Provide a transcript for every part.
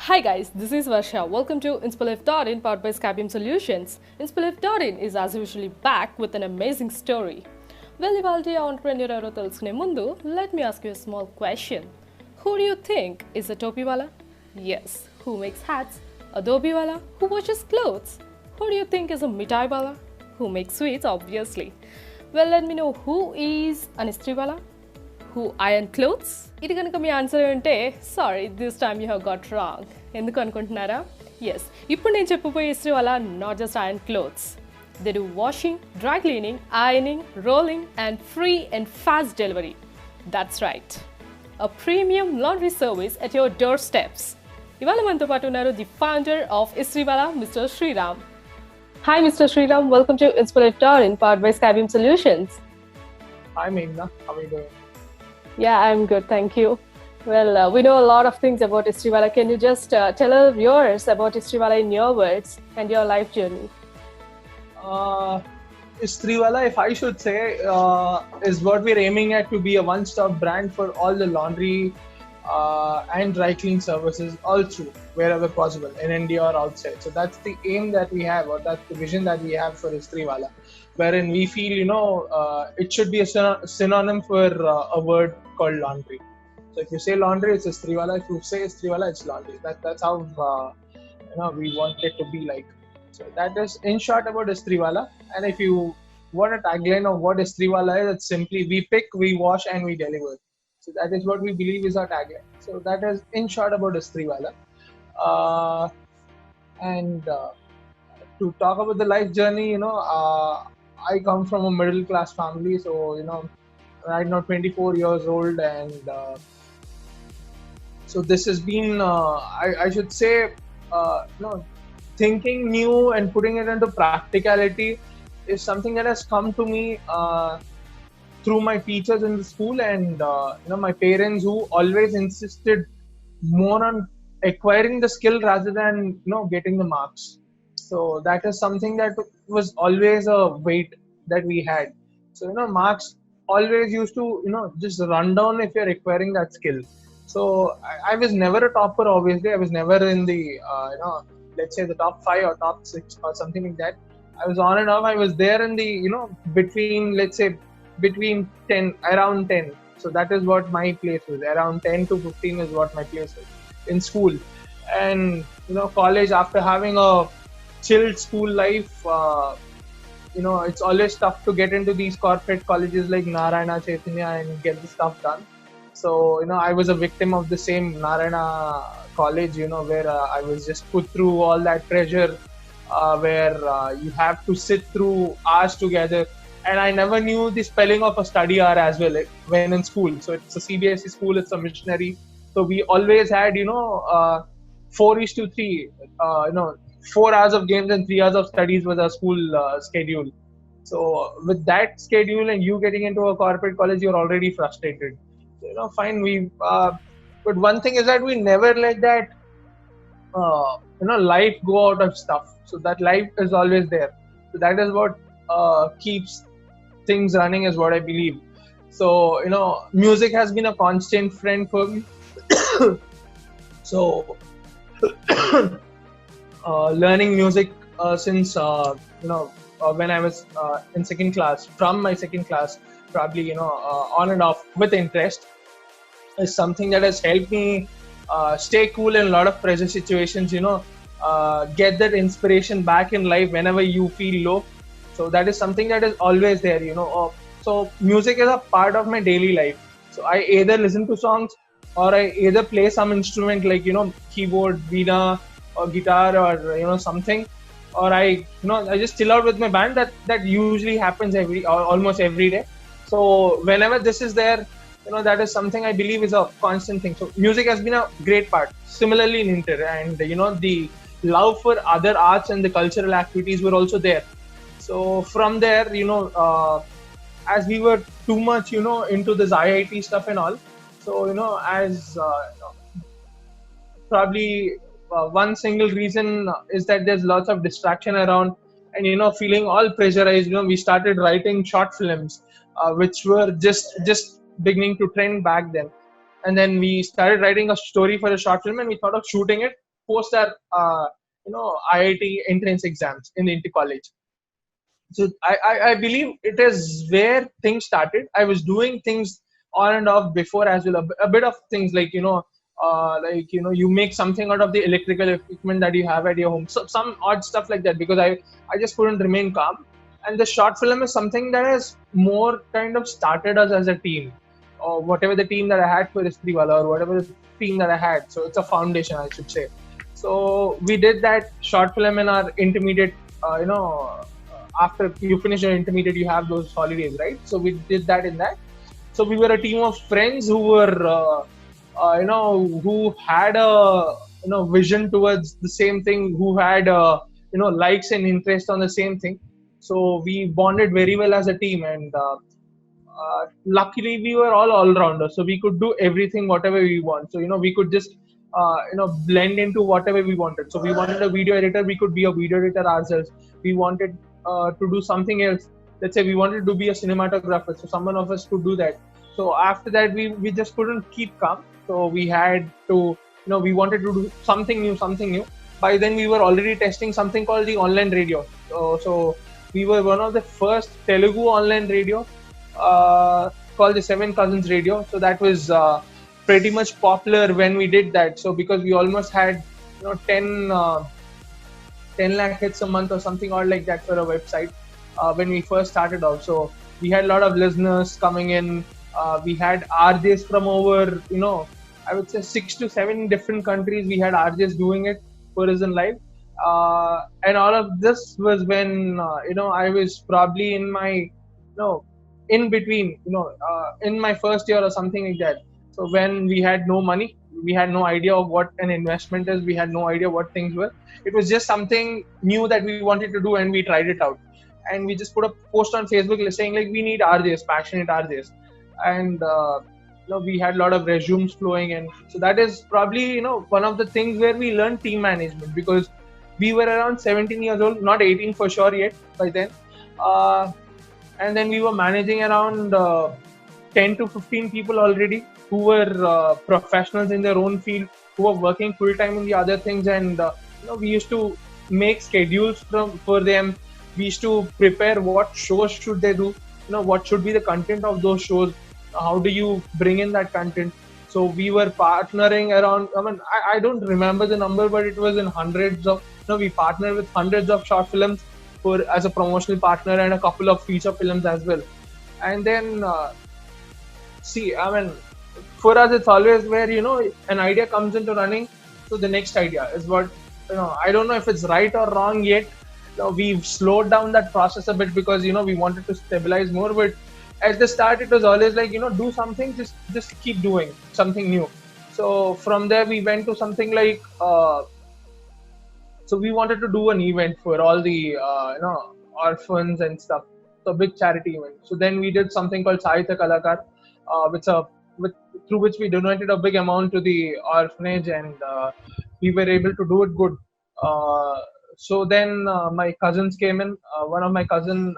Hi guys, this is Varsha. Welcome to Inspilive.in powered by Scabium Solutions. Inspilive.in is as usually back with an amazing story. Well, ఇవాల్టి entrepreneur ఎవరో తెలుసుకునే ముందు let me ask you a small question. Who do you think is a Topiwala? Yes, who makes hats? A Dobiwala? Who washes clothes? Who do you think is a Mitaiwala? Who makes sweets, obviously. Well, let me know who is an Istriwala? Who iron clothes? ఇది కనుక మీ answer అంటే sorry this time you have got wrong. ఎందుకు అనుకుంటున్నారా? Yes, ఇప్పుడు నేను చెప్పబోయే Istriwala not just iron clothes. They do washing, dry cleaning, ironing, rolling and free and fast delivery. That's right, a premium laundry service at your door steps. ఇవాళ మనతో పాటు ఉన్నారు the founder of Istriwala, mister Sriram. Hi mister Sriram, welcome to Inspilive.in powered by Scabium Solutions. Hi Meghna, how are you doing? Yeah, I'm good, thank you. Well, we know a lot of things about Istriwala. Can you just tell our viewers about Istriwala in your words and your life journey? Istriwala, if I should say, is what we're aiming at to be a one-stop brand for all the laundry and dry clean services all through, wherever possible, in India or outside. So that's the aim that we have, or that's the vision that we have for Istriwala, wherein we feel, it should be a synonym for a word called laundry. So if you say laundry, it's Istriwala. If you say Istriwala, it's laundry. That's how we want it to be like. So that is in short about Istriwala. And if you want a tagline of what Istriwala is, it's simply we pick, we wash, and we deliver. So that is what we believe is our tagline. So that is in short about Istriwala. Uh, and to talk about the life journey, I come from a middle class family. So right now 24 years old, and so this has been I should say thinking new and putting it into practicality is something that has come to me through my teachers in the school, and my parents, who always insisted more on acquiring the skill rather than getting the marks. So that is something that was always a weight that we had. So marks always used to just run down if you're acquiring that skill. So I was never a topper. Obviously, I was never in the let's say the top 5 or top 6 or something like that. I was on and off. I was there in the between, let's say, between 10, around 10. So that is what my place was. Around 10 to 15 is what my place was in school. And college, after having a chilled school life, it's always tough to get into these corporate colleges like Narayana, Chaitanya, and get the stuff done. So I was a victim of the same Narayana college, where I was just put through all that pressure, where you have to sit through hours together. And I never knew the spelling of a study hour as well when in school. So it's a CBSE school, it's a missionary. So we always had 4:3, 4 hours of games and 3 hours of studies was our school schedule. So with that schedule and you getting into a corporate college, you're already frustrated. So, fine. But one thing is that we never let that life go out of stuff. So that life is always there. So that is what keeps things running, is what I believe. So music has been a constant friend for me. So learning music since when I was in second class, from my second class, probably on and off with interest, is something that has helped me stay cool in a lot of pressure situations. Get that inspiration back in life whenever you feel low. So that is something that is always there. So music is a part of my daily life. So I either listen to songs or I either play some instrument like keyboard, veena, or guitar, or something, or I just chill out with my band. That usually happens almost every day. So whenever this is there, that is something I believe is a constant thing. So music has been a great part. Similarly in Inter, and the love for other arts and the cultural activities were also there. So from there, as we were too much into this IIT stuff and all, so as probably one single reason is that there's lots of distraction around, and feeling all pressurized, we started writing short films, which were just beginning to trend back then. And then we started writing a story for a short film, and we thought of shooting it post our IIT entrance exams in the inter college. So I believe it is where things started. I was doing things on and off before as well, a bit of things like you make something out of the electrical equipment that you have at your home, so some odd stuff like that, because I just couldn't remain calm. And the short film is something that has more kind of started us as a team, or whatever the team that I had for Istriwala, or whatever the team that I had. So it's a foundation, I should say. So we did that short film in our intermediate, after you finish your intermediate, you have those holidays, right? So we did that in that. So we were a team of friends who were, who had a vision towards the same thing, who had likes and interest on the same thing. So we bonded very well as a team, and luckily we were all rounders, so we could do everything whatever we want. So we could just blend into whatever we wanted. So we wanted a video editor, we could be a video editor ourselves. We wanted to do something else. Let's say we wanted to be a cinematographer, so someone of us could do that. So after that, we just couldn't keep calm. So we had to, we wanted to do something new. By then we were already testing something called the online radio. So we were one of the first Telugu online radio, called the Seven Cousins Radio. So that was pretty much popular when we did that. So because we almost had 10 lakh hits a month or something odd like that for a website when we first started off. So we had a lot of listeners coming in. We had RJs from over, I would say 6 to 7 different countries. We had RJs doing it for us in live. And all of this was when, I was probably in my, in between, in my first year or something like that. So when we had no money, we had no idea of what an investment is. We had no idea what things were. It was just something new that we wanted to do, and we tried it out. And we just put a post on Facebook saying like, we need RJs, passionate RJs. And we had a lot of resumes flowing in. So that is probably one of the things where we learned team management, because we were around 17 years old, not 18 for sure yet by then. And then we were managing around 10 to 15 people already, who were professionals in their own field, who were working full time in the other things. And we used to make schedules for them. We used to prepare what shows should they do, what should be the content of those shows, how do you bring in that content. So we were partnering around, I don't remember the number, but it was in hundreds of, we partnered with hundreds of short films as a promotional partner, and a couple of feature films as well. And then for us it's always where an idea comes into running. So the next idea is what, I don't know if it's right or wrong yet. We've slowed down that process a bit, because we wanted to stabilize more. But at the start it was always like, do something, just keep doing something new. So from there we went to something like so we wanted to do an event for all the orphans and stuff, so big charity event. So then we did something called Sahitya Kalakar, through which we donated a big amount to the orphanage, and we were able to do it good. So then my cousins came in, one of my cousin,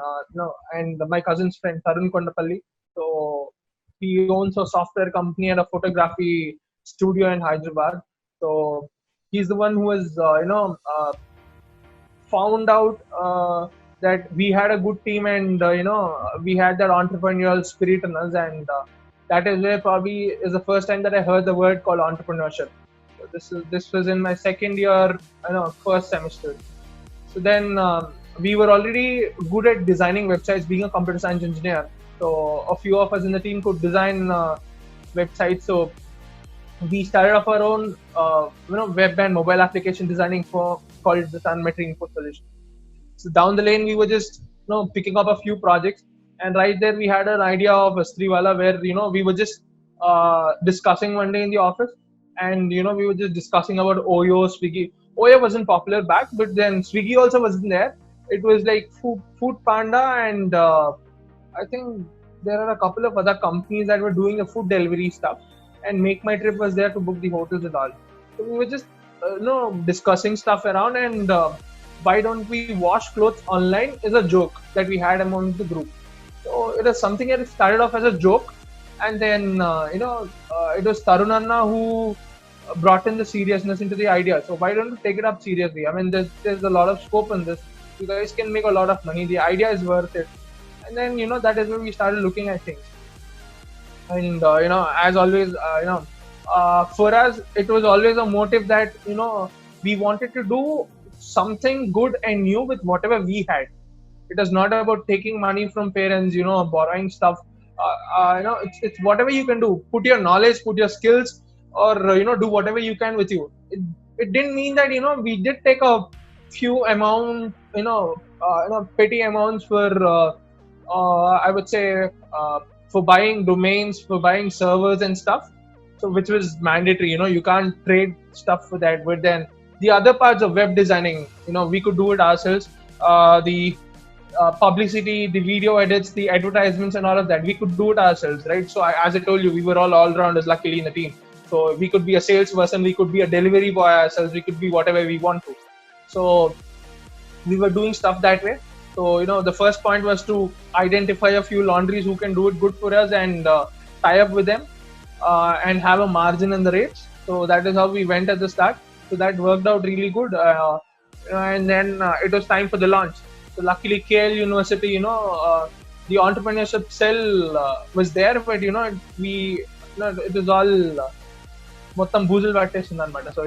and my cousin's friend, Tarun Kondapalli. So he owns a software company and a photography studio in Hyderabad. So he's the one who has, found out that we had a good team, and, we had that entrepreneurial spirit in us. And that is where probably is the first time that I heard the word called entrepreneurship. So this was in my second year, first semester. So then we were already good at designing websites, being a computer science engineer. So a few of us in the team could design websites. So we started off our own, web and mobile application designing for called the Sunmetry Info Solution. So down the lane, we were just, picking up a few projects, and right there we had an idea of Istriwala, where we were just discussing one day in the office, and we were just discussing about Oyo, Swiggy. Oyo wasn't popular back, but then Swiggy also wasn't there. It was like Food Panda, and I think there are a couple of other companies that were doing the food delivery stuff, and Make My Trip was there to book the hotels and all. So we were just discussing stuff around, and why don't we wash clothes online is a joke that we had among the group. So it was something that started off as a joke, and then it was Tarun Anna who brought in the seriousness into the idea. So why don't you take it up seriously? I mean, there's a lot of scope in this. You guys can make a lot of money. The idea is worth it. And then that is when we started looking at things. And as always, for us, it was always a motive that we wanted to do something good and new with whatever we had. It is not about taking money from parents, borrowing stuff. It's whatever you can do. Put your knowledge, put your skills, or do whatever you can with you. It didn't mean that we did take a few amount, petty amounts for I would say for buying domains, for buying servers and stuff. So which was mandatory. You can't trade stuff for that. But then the other parts of web designing, we could do it ourselves. The publicity, the video edits, the advertisements, and all of that, we could do it ourselves, right? So as I told you, we were all rounders, luckily, in the team. So we could be a salesperson, we could be a delivery boy ourselves, we could be whatever we want to. So we were doing stuff that way. So the first point was to identify a few laundries who can do it good for us and tie up with them and have a margin in the rates. So that is how we went at the start. So that worked out really good. And then it was time for the launch. So luckily, KL University, the entrepreneurship cell was there, but it was all మొత్తం బూజులు పట్టేస్తుంది అనమాట. So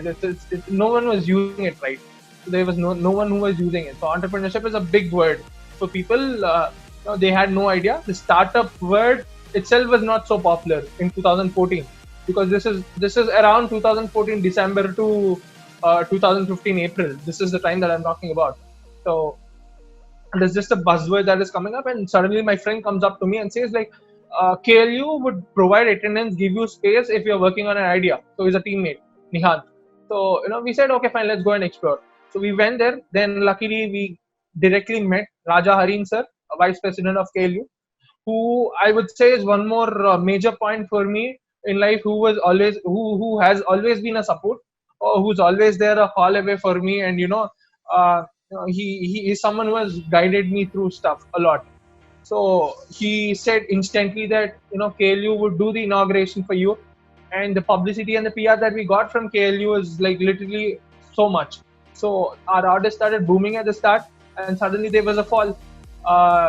no one was using it, right? So there was no one who was using it. So entrepreneurship is a big word for people. They had no idea. The startup word itself was not so popular in 2014 because this is around 2014 December to 2015 April. This is the time that I'm talking about. So there's just a buzzword that is coming up, and suddenly my friend comes up to me and says like, KLU would provide attendance, give you space if you're working on an idea. So he's a teammate, Nihant. So we said, okay, fine, let's go and explore. So we went there. Then luckily we directly met Raja Harin sir, a vice president of KLU, who I would say is one more major point for me in life, who has always been a support, or who's always there a call away for me. And he is someone who has guided me through stuff a lot. So he said instantly that KLU would do the inauguration for you, and the publicity and the PR that we got from KLU is like literally so much. So our orders started booming at the start, and suddenly there was a fall.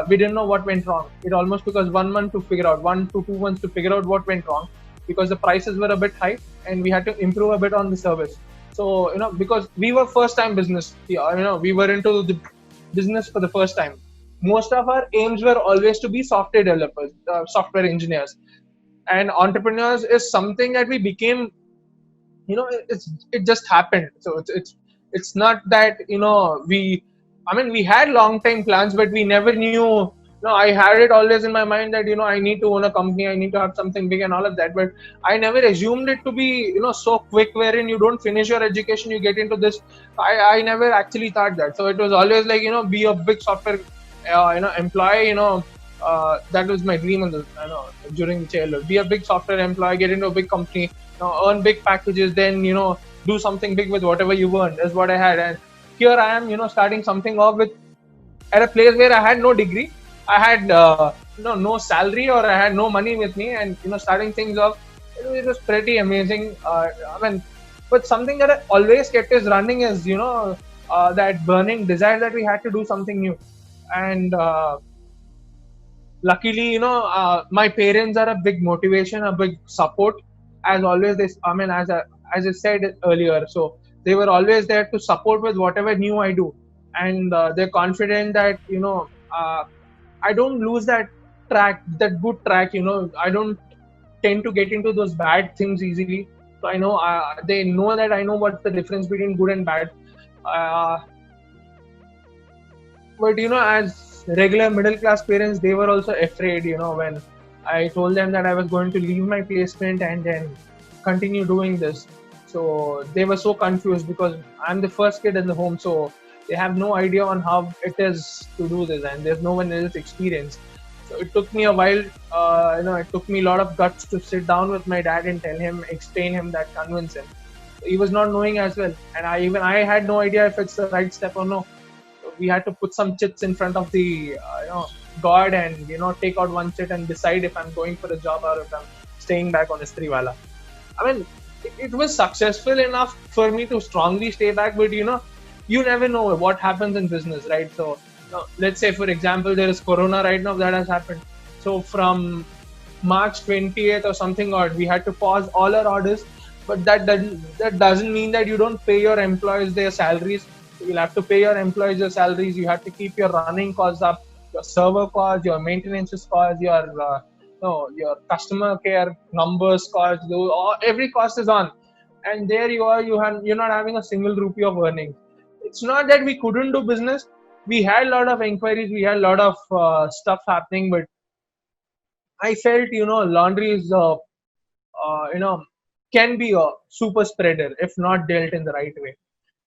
We didn't know what went wrong. It almost took us 1 month to figure out, 1 to 2 months to figure out what went wrong, because the prices were a bit high and we had to improve a bit on the service. So because we were first time business, we were into the business for the first time. Most of our aims were always to be software developers, software engineers, and entrepreneurs is something that we became. It just happened. So it's not that we had long time plans, but we never knew. I had it always in my mind that I need to own a company, I need to have something big and all of that, but I never assumed it to be so quick, wherein you don't finish your education, you get into this. I never actually thought that. So it was always like be a big software employee. That was my dream during the childhood. Be a big software employee, get into a big company, earn big packages, then do something big with whatever you earn. Is what I had. And here I am starting something off with at a place where I had no degree, I had no salary, or I had no money with me, and starting things off, it was pretty amazing. But something that I always kept is running is that burning desire that we had to do something new. And luckily my parents are a big motivation, a big support. As always, as I said earlier, so they were always there to support with whatever new I do, and they're confident that I don't lose that good track. I don't tend to get into those bad things easily. So I know they know that I know what's the difference between good and bad. But as regular middle class parents, they were also afraid when I told them that I was going to leave my placement and then continue doing this. So they were so confused because I'm the first kid in the home, so they have no idea on how it is to do this, and there's no one else experienced. So it took me a while. It took me a lot of guts to sit down with my dad and tell him, explain him that, convince him. He was not knowing as well, and I had no idea if it's the right step or no. So we had to put some chits in front of the God and take out one chit and decide if I'm going for a job or if I'm staying back on Istriwala. it was successful enough for me to strongly stay back. But you never know what happens in business, right? So let's say, for example, there is corona right now that has happened. So from March 20th or something, or we had to pause all our orders. But that doesn't mean that you don't pay your employees their salaries. You'll have to pay your employees their salaries. You have to keep your running costs up, your server costs, your maintenance costs, your customer care numbers costs. Every cost is on, and there you are. You're not having a single rupee of earnings. It's not that we couldn't do business. We had a lot of inquiries. We had a lot of stuff happening, but I felt, laundry is, can be a super spreader if not dealt in the right way.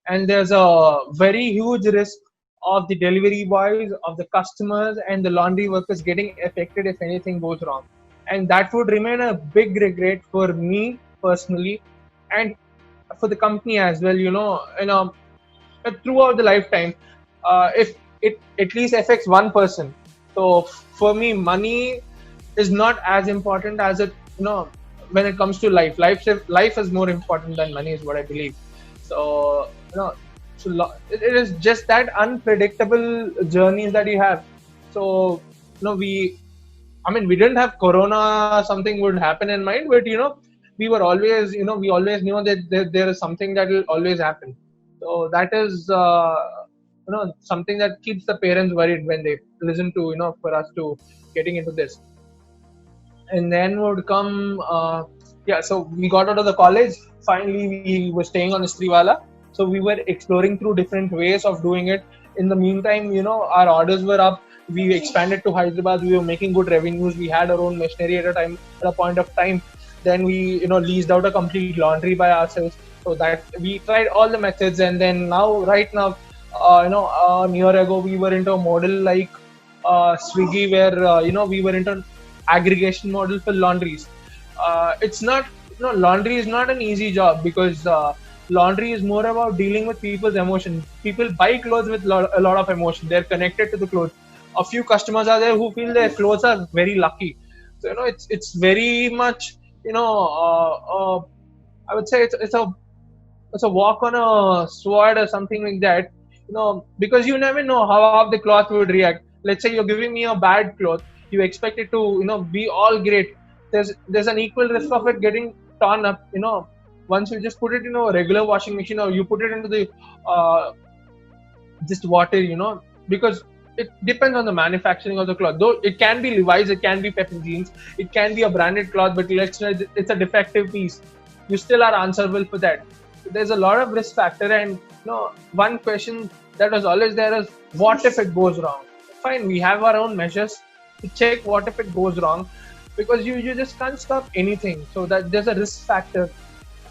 And there's a very huge risk of the delivery boys, of the customers, and the laundry workers getting affected if anything goes wrong. And that would remain a big regret for me personally, and for the company as well. Throughout the lifetime, if it at least affects one person. So for me, money is not as important as it, when it comes to life is more important than money, is what I believe. So it is just that unpredictable journeys that you have. So we didn't have corona, something would happen in mind, but we always knew that there is something that will always happen. So that is something that keeps the parents worried when they listen to, for us to getting into this. And then would come, so we got out of the college. Finally, we were staying on Istriwala. So we were exploring through different ways of doing it. In the meantime, our orders were up. We expanded to Hyderabad. We were making good revenues. We had our own machinery at a point of time. Then we, leased out a complete laundry by ourselves. So that we tried all the methods. And then right now, a year ago, we were into a model like Swiggy, where, we were into aggregation model for laundries. It's not, laundry is not an easy job, because laundry is more about dealing with people's emotions. People buy clothes with a lot of emotion. They're connected to the clothes. A few customers are there who feel their clothes are very lucky. So it's very much, I would say it's a walk on a sword or something like that. Because you never know how the cloth would react. Let's say you're giving me a bad cloth, you expect it to be all great. There's an equal risk of it getting torn up. Once you just put it in a regular washing machine, or you put it into the just water, because it depends on the manufacturing of the cloth. Though it can be Levi's, it can be Pepper Jeans, it can be a branded cloth, but let's say it's a defective piece, you still are answerable for that. So there's a lot of risk factor, and one question that was always there is, what if it goes wrong? Fine, we have our own measures to check what if it goes wrong, because you just can't stop anything. So that there's a risk factor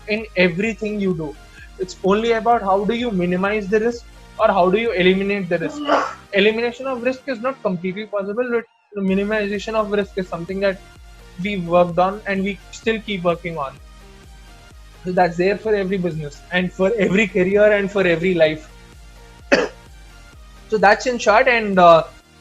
in everything you do. It's only about how do you minimize the risk, or how do you eliminate the risk. Elimination of risk is not completely possible, but the minimization of risk is something that we worked on and we still keep working on. So that's there for every business and for every career and for every life. So that's in short. And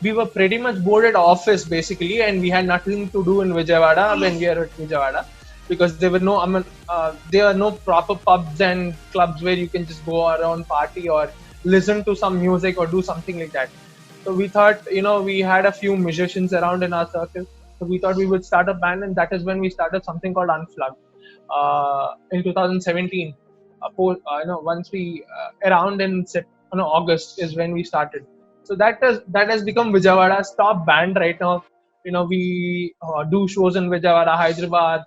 we were pretty much bored at office basically, and we had nothing to do in Vijayawada when we were at Vijayawada, because there are no proper pubs and clubs where you can just go around, party, or listen to some music or do something like that. So we thought, we had a few musicians around in our circle, so we thought we would start a band, and that is when we started something called Unplugged in 2017. Once we around in August is when we started. So that has become Vijayawada's top band right now. We do shows in Vijayawada, Hyderabad,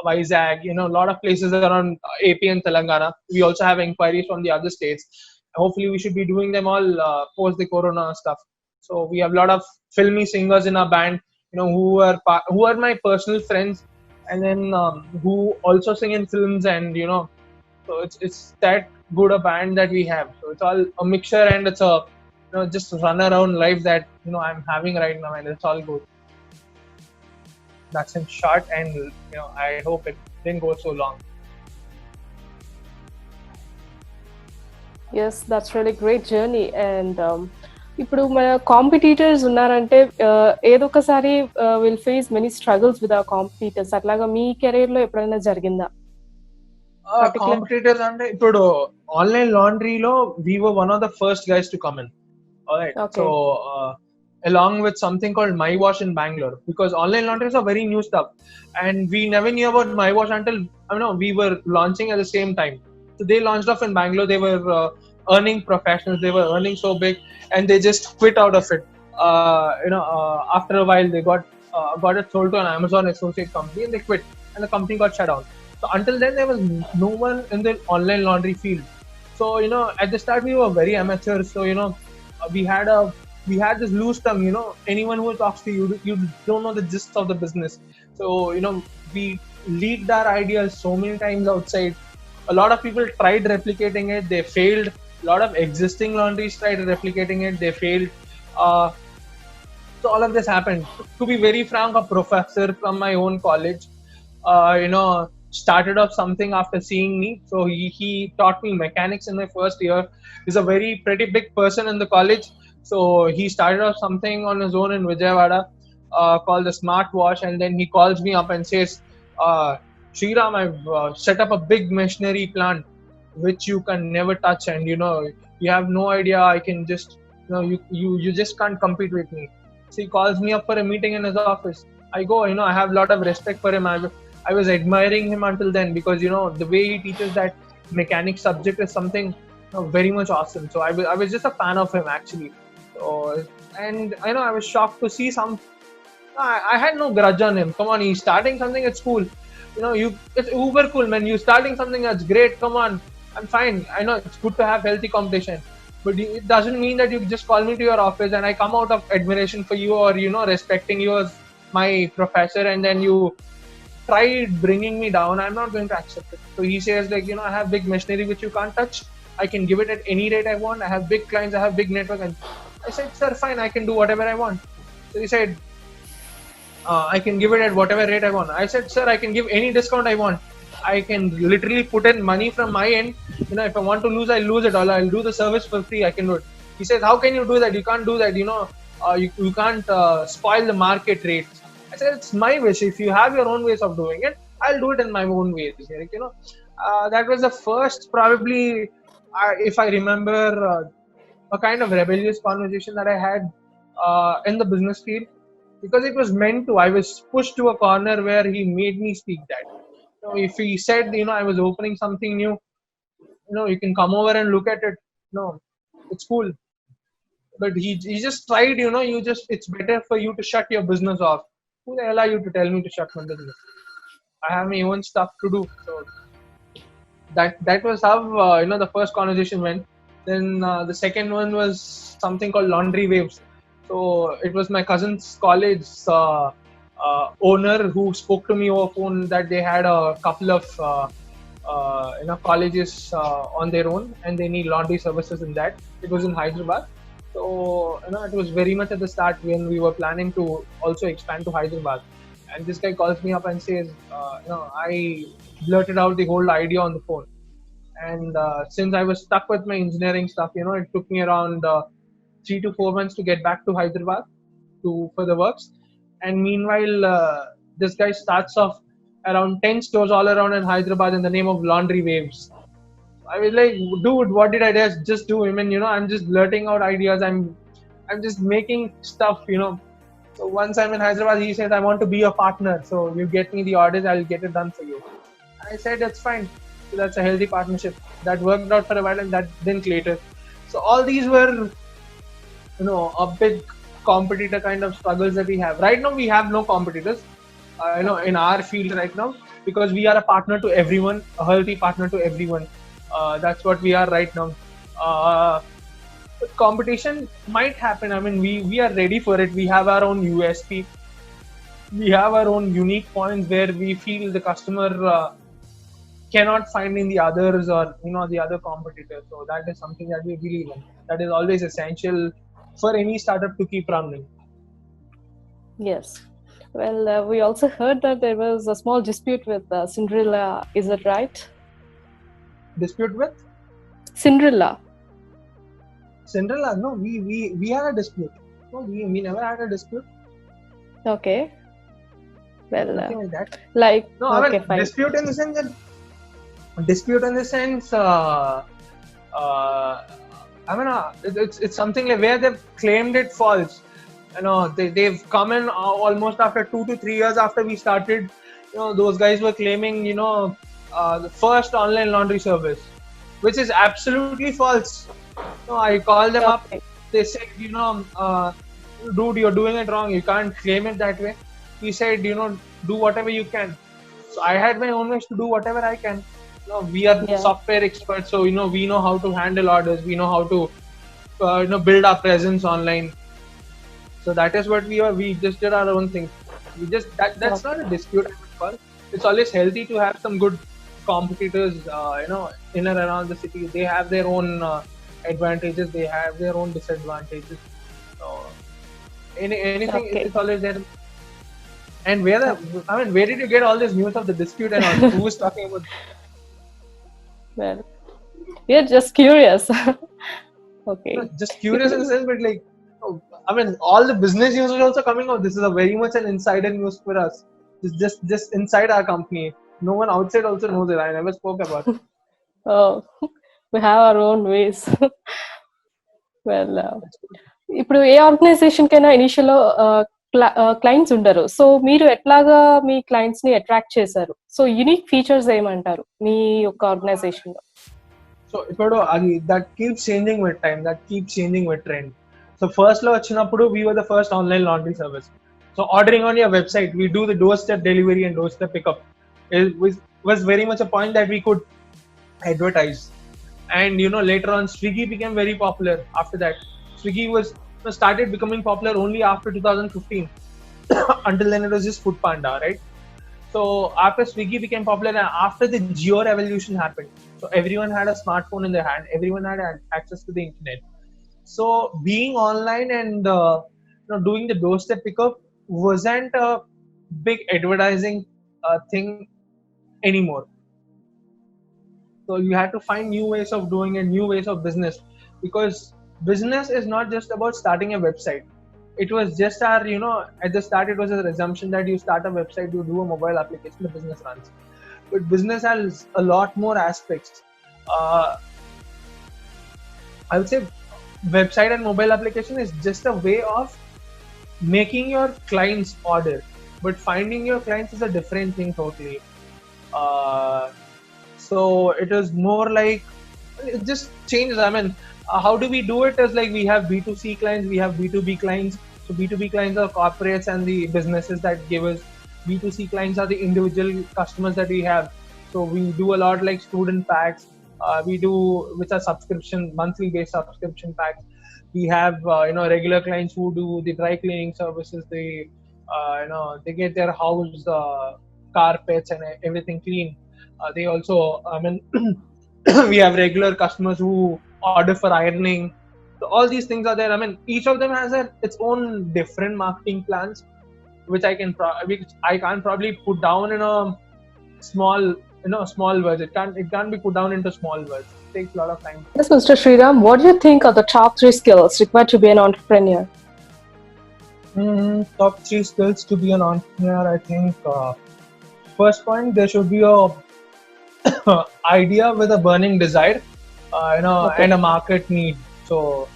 Vizag, a lot of places around AP and Telangana. We also have inquiries from the other states. Hopefully, we should be doing them all post the Corona stuff. So we have a lot of filmy singers in our band, who are my personal friends, and then who also sing in films, and so it's that good a band that we have. So it's all a mixture, and it's a just run around life that I'm having right now, and it's all good. That's in short, and I hope it didn't go so long. Yes, that's really great journey. And ఇప్పుడు మన competitors ఉన్నారంటే ఏదో ఒకసారి will face many struggles with our competitors. అట్లాగా మీ career లో ఎప్పుడైనా జరిగిందా? particular? Competitors అంటే ఇప్పుడు online లాండ్రీలో we were one of the first guys to come in. All right. So Okay. along with something called MyWash in Bangalore, because online laundry is a very new stuff, and we never knew about MyWash until we were launching at the same time. So they launched off in Bangalore. They were earning professionals. They were earning so big, and they just quit out of it. After a while, they got it sold to an Amazon associate company, and they quit, and the company got shut down. So until then, there was no one in the online laundry field. So at the start we were very amateur. So we had this loose term. Anyone who talks to you, you don't know the gist of the business. So we leaked our ideas so many times outside. A lot of people tried replicating it, they failed. A lot of existing laundries tried replicating it, they failed. uh, so all of this happened. To be very frank, a professor from my own college, started off something after seeing me. So he taught me mechanics in my first year. He's a very pretty big person in the college. So he started off something on his own in Vijayawada called the Smart Wash, and then he calls me up and says, Sriram, I've set up a big machinery plant which you can never touch, and you have no idea. I can just you just can't compete with me. So he calls me up for a meeting in his office. I go, I have a lot of respect for him. I was admiring him until then, because the way he teaches that mechanics subject is something very much awesome. So I was just a fan of him actually. So, and I was shocked to see some. I had no grudge on him. Come on, he's starting something at school. It's uber cool, man. You starting something that's great. Come on, I'm fine. I know it's good to have healthy competition, but it doesn't mean that you just call me to your office and I come out of admiration for you, or respecting you as my professor, and then you try bringing me down. I'm not going to accept it. So he says, like, I have big machinery which you can't touch. I can give it at any rate I want. I have big clients. I have big network. And I said, sir, fine. I can do whatever I want. So he said, I can give it at whatever rate I want. I said, sir, I can give any discount I want. I can literally put in money from my end. If I want to lose, I'll lose it all. I'll do the service for free. I can do it. He says, how can you do that? You can't do that. You can't spoil the market rates. I said, it's my wish. If you have your own ways of doing it, I'll do it in my own ways. That was the first, probably, if I remember, a kind of rebellious conversation that I had in the business field, because it was meant to. I was pushed to a corner where he made me speak that. If he said, I was opening something new, you can come over and look at it. No, it's cool. But he just tried, it's better for you to shut your business off. Who the hell are you to tell me to shut my business? I have my own stuff to do. So that was how the first conversation went. Then the second one was something called Laundry Waves. So it was my cousin's college owner who spoke to me over phone that they had a couple of colleges on their own, and they need laundry services in that. It was in Hyderabad. So it was very much at the start when we were planning to also expand to Hyderabad. And this guy calls me up and says, I blurted out the whole idea on the phone. And since I was stuck with my engineering stuff, it took me around 3 to 4 months to get back to Hyderabad for the works. And meanwhile, this guy starts off around 10 stores all around in Hyderabad in the name of Laundry Waves. I was like, dude, what did I just do? I mean, I'm just blurting out ideas. I'm just making stuff, So once I'm in Hyderabad, he said, I want to be a partner. So you get me the orders, I'll get it done for you. I said, that's fine. So that's a healthy partnership. That worked out for a while, and that didn't later. So all these were, a big competitor kind of struggles that we have. Right now, we have no competitors, in our field right now, because we are a partner to everyone, a healthy partner to everyone. That's what we are right now. Competition might happen. I mean, we are ready for it. We have our own USP. We have our own unique points where we feel the customer cannot find in the others, or the other competitors. So that is something that we believe in. That is always essential for any startup to keep running. Yes. Well, we also heard that there was a small dispute with Cinderella. Is that right? Dispute with Cinderella? No, we had a dispute. No, we never had a dispute. Okay. Well, Nothing like that. like, No, okay, I mean, fine. dispute in the sense that dispute in the sense, uh, I mean, it's something like where they've claimed it false. They've come in almost after 2 to 3 years after we started. Those guys were claiming, the first online laundry service, which is absolutely false. I called them up. Okay. They said, dude, you're doing it wrong. You can't claim it that way. He said, do whatever you can. So I had my own ways to do whatever I can. We are Yeah. software experts, so we know how to handle orders. We know how to build our presence online. So that is what we are. We just did our own thing. We just that's not a dispute, I would call. It's always healthy to have some good competitors. In and around the city, they have their own advantages. They have their own disadvantages. So anything, Okay. it's always there. And where did you get all this news of the dispute and all? Who was talking about? Well, we are just curious. Okay. Just curious in the sense, but all the business news is also coming out. This is a very much an insider news for us. It's just inside our company. No one outside also knows it. I never spoke about it. Oh, we have our own ways. Well, ఇప్పుడు ఏ organisation కైనా initial clients ఉండరు. So మీరు ఎట్లాగా మీ clients ని attract చేశారు? So unique features ఏమంటారు మీ యొక్క organisation లో? So ఇప్పుడు అది that keeps changing with time. That keeps changing with trend. So first లో వచ్చినప్పుడు we were the first online laundry service. So ordering on your website, we do the doorstep delivery and doorstep pickup. It was very much a point that we could advertise. And later on Swiggy became very popular after that. Swiggy started becoming popular only after 2015. Until then it was just Food Panda, right? So after Swiggy became popular and after the Geo revolution happened, so everyone had a smartphone in their hand, everyone had access to the internet. So being online and doing the doorstep pickup wasn't a big advertising thing anymore. So you had to find new ways of doing and new ways of business, because business is not just about starting a website. It was just at the start it was an assumption that you start a website, you do a mobile application, the business runs. But business has a lot more aspects. I would say website and mobile application is just a way of making your clients order, but finding your clients is a different thing totally. So it is more like it just changes. I mean, how do we do it? Is like we have B2C clients, we have B2B clients. So B2B clients are corporates and the businesses that give us. B2C clients are the individual customers that we have. So we do a lot like student packs. We do which are monthly based subscription packs. We have regular clients who do the dry cleaning services. They get their house carpets and everything clean. They also, we have regular customers who order for ironing. So all these things are there. I mean, each of them has its own different marketing plans, which which I can't probably put down in a small words. It can't be put down into small words. It takes a lot of time. Yes, Mr. Sriram, what do you think are the top 3 skills required to be an entrepreneur? Top 3 skills to be an entrepreneur. I think first point, there should be a idea with a burning desire, Okay. and a market need. So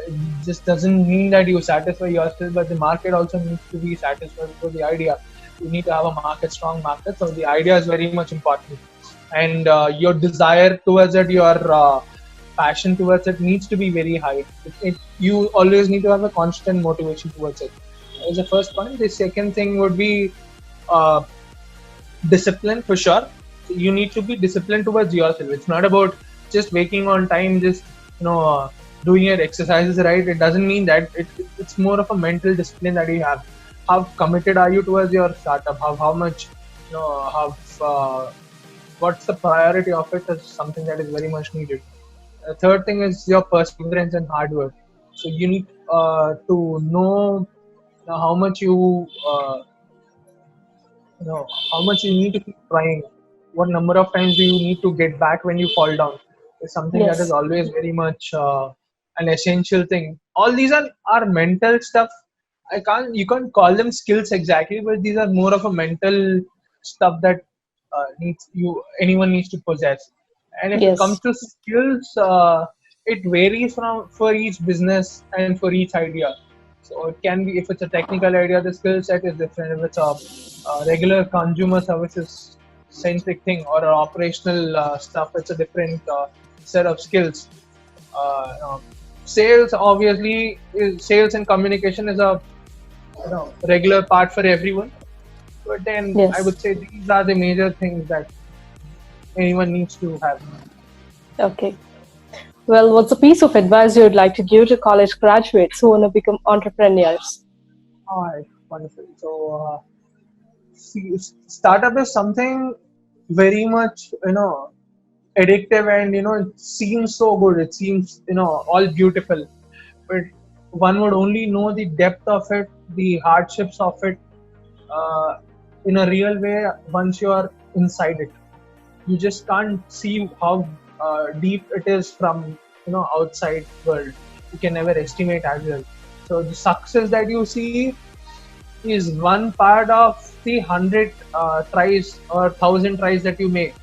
it just doesn't mean that you satisfy yourself, but the market also needs to be satisfied for the idea. You need to have a strong market. So the idea is very much important, and your desire towards it, your passion towards it needs to be very high. You always need to have a constant motivation towards it. That's the first point. The second thing would be uh, discipline for sure. You need to be disciplined towards yourself. It's not about just waking on time, just doing your exercises right. It doesn't mean that. It's more of a mental discipline that you have. How committed are you towards your startup? How much how what's the priority of it is something that is very much needed. The third thing is your perseverance and hard work. So you need to know how much how much you need to keep trying. What number of times do you need to get back when you fall down? Is something that is Yes. always very much an essential thing. All these are mental stuff. You can't call them skills exactly, but these are more of a mental stuff that anyone needs to possess. And if it comes Yes. to skills, it varies from for each business and for each idea. So it can be, if it's a technical idea, the skill set is different. If it's a regular consumer services centric thing or an operational stuff, it's a different set of skills. Sales obviously sales and communication is a regular part for everyone. But then I Yes. would say these are the major things that anyone needs to have. Okay. Well, what's a piece of advice you would like to give to college graduates who want to become entrepreneurs? All right, wonderful. So, see, startup is something very much addictive, and it seems so good. It seems all beautiful, but one would only know the depth of it, the hardships of it, uh, in a real way once you are inside it. You just can't see how deep it is from outside world. You can never estimate as well. So the success that you see is one part of the 100 tries or 1,000 tries that you make.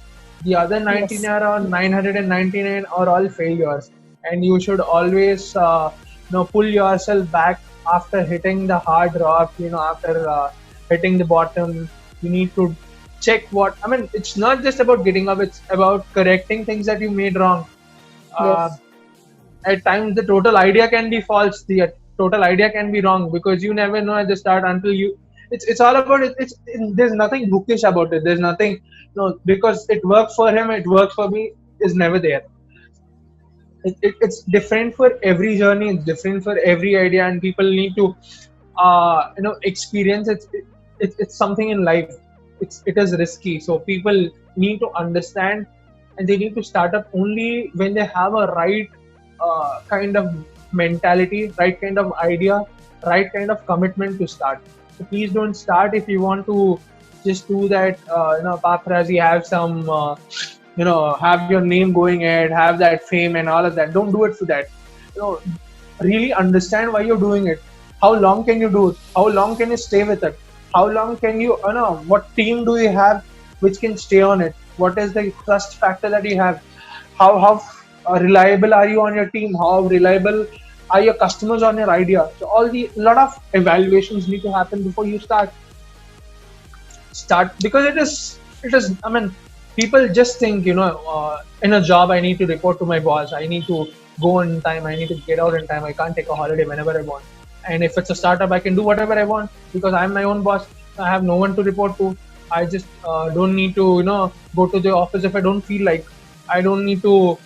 The other Yes. 99 or 999 are all failures, and you should always pull yourself back after hitting the hard rock. After hitting the bottom, you need to check what. I mean, it's not just about getting up; it's about correcting things that you made wrong. Uh, Yes. at times the total idea can be false, the total idea can be wrong, because you never know at the start until you it's all about there's nothing bookish about it. There's nothing, no, because it worked for him, it works for me, is never there. It's different for every journey, it's different for every idea, and people need to experience it. It's something in life. It is risky, so people need to understand, and they need to start up only when they have a right kind of mentality, right kind of idea, right kind of commitment to start. So please don't start if you want to just do that, paparazzi, have some have your name going ahead, have that fame and all of that. Don't do it for that. you know Really understand why you're doing it. How long can you do it? How long can you stay with it? How long can you know what team do you have which can stay on it? What is the trust factor that you have? How reliable are you on your team? How reliable are your customers on your idea? So all the lot of evaluations need to happen before you start, because it is, I mean, people just think, in a job I need to report to my boss, I need to go on time, I need to get out in time, I can't take a holiday whenever I want. And if it's a startup, I can do whatever I want because I'm my own boss. I have no one to report to. I just don't need to go to the office if I don't feel like. I don't need to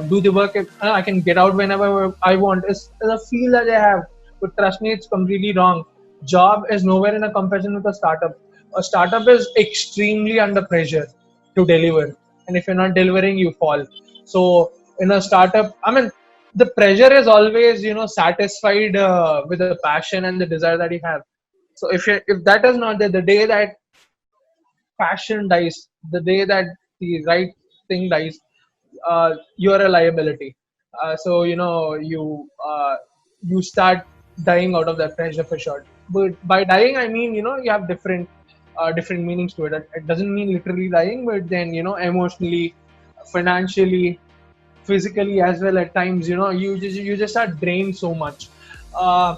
do the work if, I can get out whenever I want. It's a feel that I have, but trust me, it's completely wrong. Job is nowhere in a comparison with a startup. A startup is extremely under pressure to deliver, and if you're not delivering, you fall. So in a startup, I mean, the pressure is always satisfied with the passion and the desire that you have. So if that is not there, the day that passion dies, the day that the right thing dies, you're a liability. So you start dying out of that pressure for sure. But by dying, I mean you have different meanings to it. It doesn't mean literally dying, but then emotionally, financially, physically as well. At times, you just are drained so much. Uh,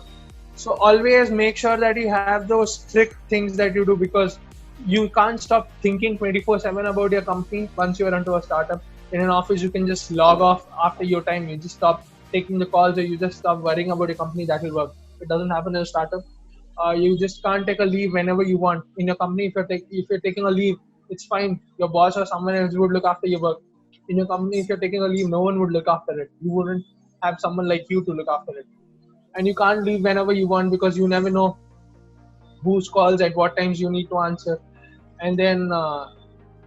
so always make sure that you have those strict things that you do, because you can't stop thinking 24/7 about your company once you're into a startup. In an office, you can just log off after your time. You just stop taking the calls, or you just stop worrying about your company. That will work. It doesn't happen in a startup. You just can't take a leave whenever you want. In your company, if you're taking a leave, it's fine. Your boss or someone else would look after your work. In your company, if you're taking a leave, no one would look after it. You wouldn't have someone like you to look after it. And you can't leave whenever you want, because you never know whose calls at what times you need to answer. And then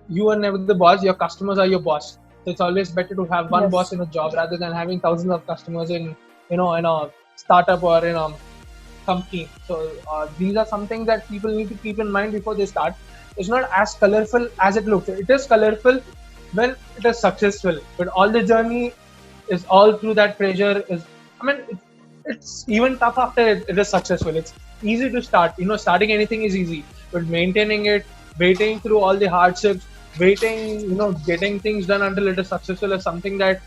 you are never the boss, your customers are your boss. So it's always better to have one boss Yes. in a job rather than having thousands of customers in a startup or in a company. So these are something that people need to keep in mind before they start. It's not as colorful as it looks. It is colorful when it is successful, but all the journey is all through that pressure. I mean, it's even tough after it is successful. It's easy to start. Starting anything is easy, but maintaining it, waiting through all the hardships, waiting, getting things done until it is successful is something that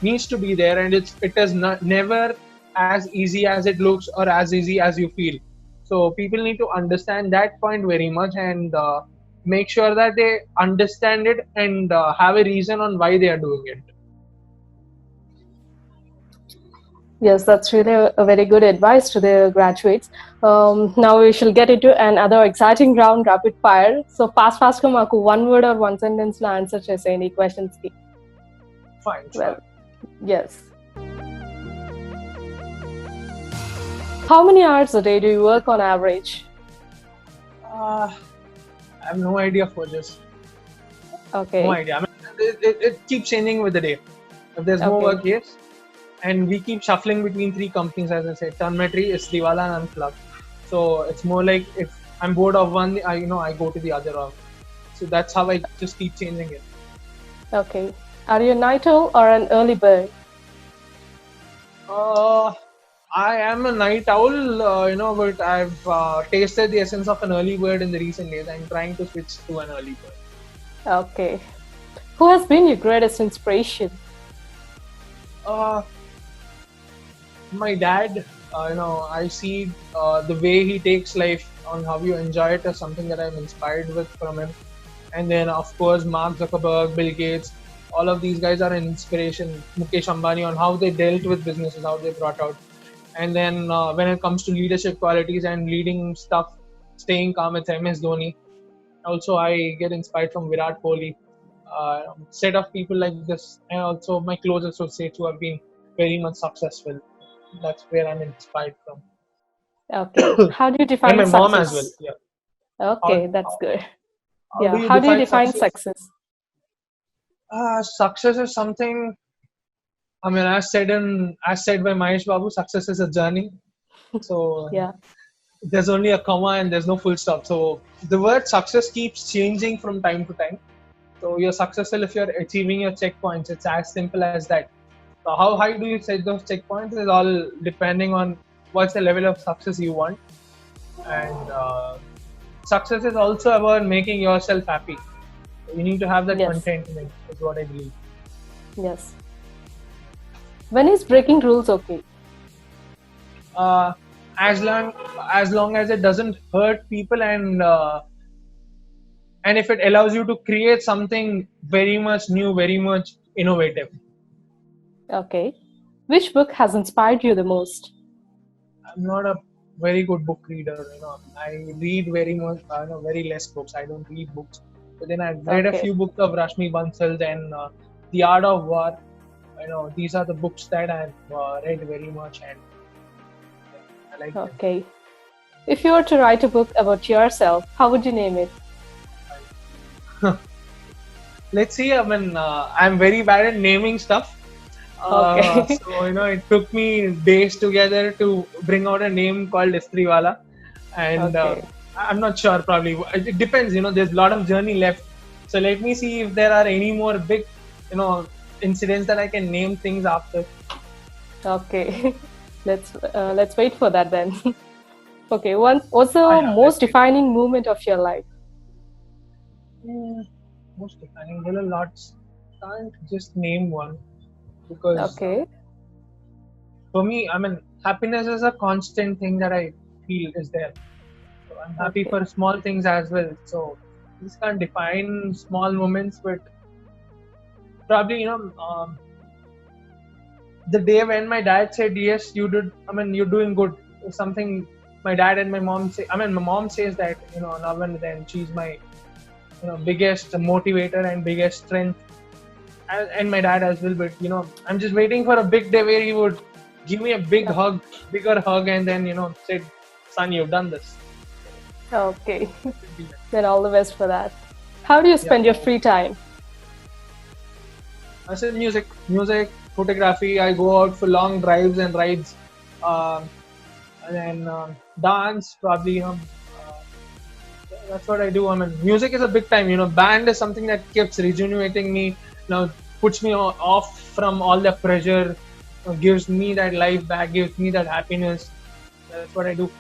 needs to be there, and it is not, never as easy as it looks or as easy as you feel. So people need to understand that point very much, and make sure that they understand it and have a reason on why they are doing it. Yes, that's really a very good advice to the graduates. Now we shall get into another exciting round, rapid fire. So fast గా మాకు one word or one sentence లో answer చేసేయండి ఈ questions కి. Fine. Well, yes. How many hours a day do you work on average? I have no idea for this. Okay. No idea. I mean, it keeps changing with the day. If there's more work, yes. And we keep shuffling between 3 companies, as I said, Tunmetry, Isriwala, and Unplug. So it's more like if I'm bored of one, I go to the other one. So that's how I just keep changing it. Okay. Are you a night owl or an early bird? I am a night owl, but I've tasted the essence of an early bird in the recent days. I'm trying to switch to an early bird. Okay. Who has been your greatest inspiration? My dad. I see the way he takes life, on how you enjoy it, is something that I'm inspired with from him. And then, of course, Mark Zuckerberg, Bill Gates, all of these guys are an inspiration. Mukesh Ambani, on how they dealt with businesses, how they brought out. And then when it comes to leadership qualities and leading stuff, staying calm, it's MS Dhoni. Also, I get inspired from Virat Kohli. Set of people like this, and also my close associates who have been very much successful. That's where I'm inspired from. Okay. How do you define and my success? mom as well. Yeah. Okay, that's good. How do you define success? Success is something. I mean, as said by Mahesh Babu, success is a journey. So Yeah. there's only a comma and there's no full stop. So the word success keeps changing from time to time. So you're successful if you're achieving your checkpoints. It's as simple as that. So how high do you set those checkpoints is all depending on what's the level of success you want. And success is also about making yourself happy. You need to have that contentment, is what I believe. Yes. When is breaking rules okay? As long as it doesn't hurt people, and if it allows you to create something very much new, very much innovative. Okay. Which book has inspired you the most? I'm not a very good book reader. I read very much, very less books. I don't read books. But then I've read a few books of Rashmi Bansal and The Art of War. These are the books that I've read very much, and I like them. Okay. If you were to write a book about yourself, how would you name it? Let's see. I mean, I'm very bad at naming stuff. Okay. So it took me days together to bring out a name called Isriwala, and I'm not sure. Probably it depends. There's a lot of journey left. So let me see if there are any more big, incidents that I can name things after. Okay. Let's wait for that then. Okay. What's the most defining moment of your life? Most defining, there are lots. Can't just name one, because for me, I mean, happiness is a constant thing that I feel is there. So I'm happy for small things as well. So this can't define small moments, but probably the day when my dad said, yes, you did, I mean, you're doing good, is something my dad and my mom say. I mean, my mom says that now and then she's my biggest motivator and biggest strength, and my dad as well. But I'm just waiting for a big day where he would give me a bigger hug, and then said, son, you've done this. Okay. Then all the best for that. How do you spend your free time? I said music, photography. I go out for long drives and rides, and then dance, probably. That's what I do. I mean, music is a big time. Band is something that keeps rejuvenating me. Puts me off from all the pressure, gives me that life back, gives me that happiness. That's what I do.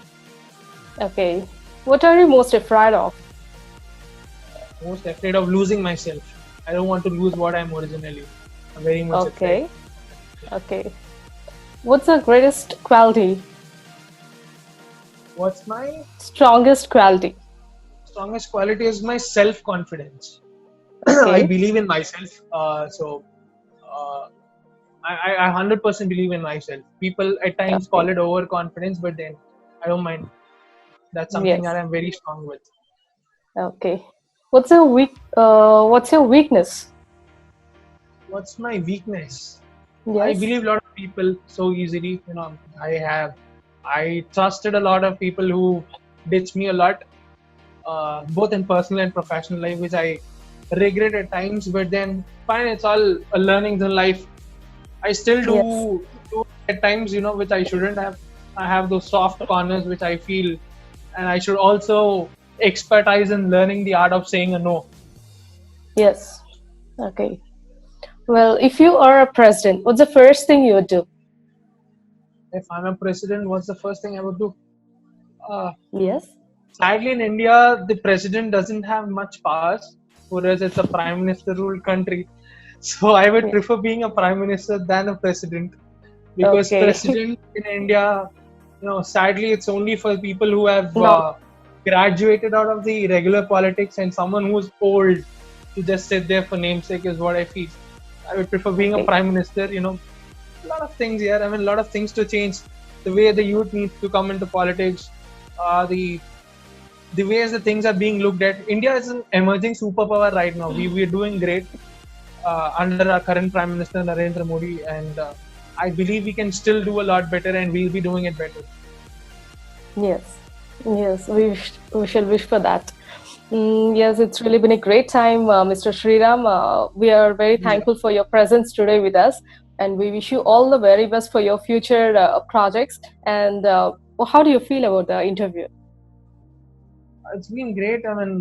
Okay. What are you most afraid of? most afraid of losing myself. I don't want to lose what I'm originally. I'm very much afraid. Okay. Okay. What's the greatest quality? What's my Strongest quality? strongest quality is my self confidence. I Okay. believe in myself. Uh, I 100% believe in myself. People at times call Okay. it overconfidence, but then I don't mind. That's something that Yes. I'm very strong with. Okay. What's your weakness? What's my weakness? I Yes. believe a lot of people so easily. I trusted a lot of people who ditched me a lot, both in personal and professional life, which I regret at times. But then, fine, it's all a learnings in life. I still Yes. do at times, which I shouldn't have. I have those soft corners which I feel, and I should also expertise in learning the art of saying a no. Yes. Okay. Well, if you are a president, what's the first thing you would do? If I'm a president, what's the first thing I would do? Uh, Yes. Sadly, in India, the president doesn't have much powers, whereas it's a prime minister ruled country. So I would Yeah. prefer being a prime minister than a president, because Okay. president in India, sadly, it's only for people who have Not. graduated out of the regular politics, and someone who's old to just sit there for namesake is what I feel. I would prefer being a Okay. prime minister. A lot of things here. I mean, a lot of things to change. The way the youth needs to come into politics, the ways the things are being looked at. India is an emerging superpower right now. We're doing great under our current Prime Minister Narendra Modi, and I believe we can still do a lot better, and we'll be doing it better. Yes. Yes. We shall wish for that. Yes, it's really been a great time, Mr. Sriram. We are very Yeah. thankful for your presence today with us, and we wish you all the very best for your future projects. And how do you feel about the interview? It's been great. I mean,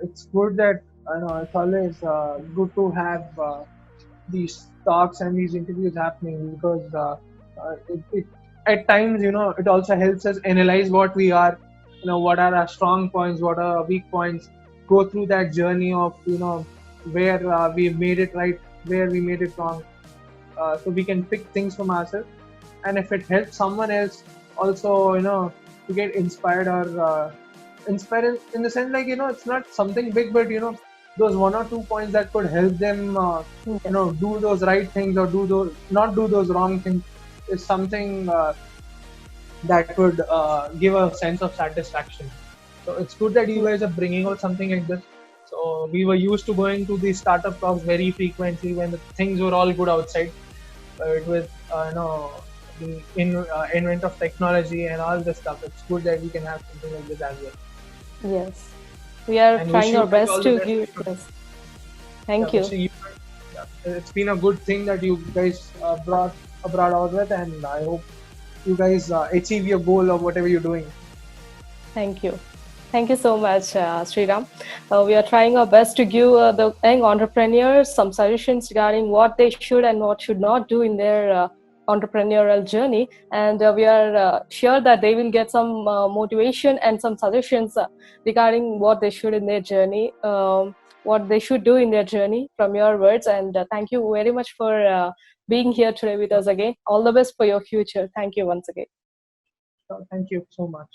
it's good that it's always good to have these talks and these interviews happening, because it at times it also helps us analyze what we are, what are our strong points, what are our weak points, go through that journey of where we made it right, where we made it wrong, so we can pick things from ourselves. And if it helps someone else also, to get inspired, or inspired in the sense, like, it's not something big, but those one or two points that could help them Yes. do those right things, or not do those wrong things, is something that would give a sense of satisfaction. So it's good that you guys are bringing out something like this. So we were used to going to these startup talks very frequently when the things were all good outside, but with the invent of technology and all this stuff, it's good that we can have something like this as well. Yes. We are And wish trying you our guys all best the to best. give. Yes. Yeah, Thank you. wishing you. Yeah, it's been a good thing that you guys brought out with, and I hope you guys achieve your goal of whatever you're doing. Thank you. Thank you so much, Sriram. We are trying our best to give the young entrepreneurs some suggestions regarding what they should and what should not do in their entrepreneurial journey. And we are sure that they will get some motivation and some suggestions regarding what they should in their journey, what they should do in their journey from your words. And thank you very much for being here today with us again. All the best for your future. Thank you once again. So thank you so much.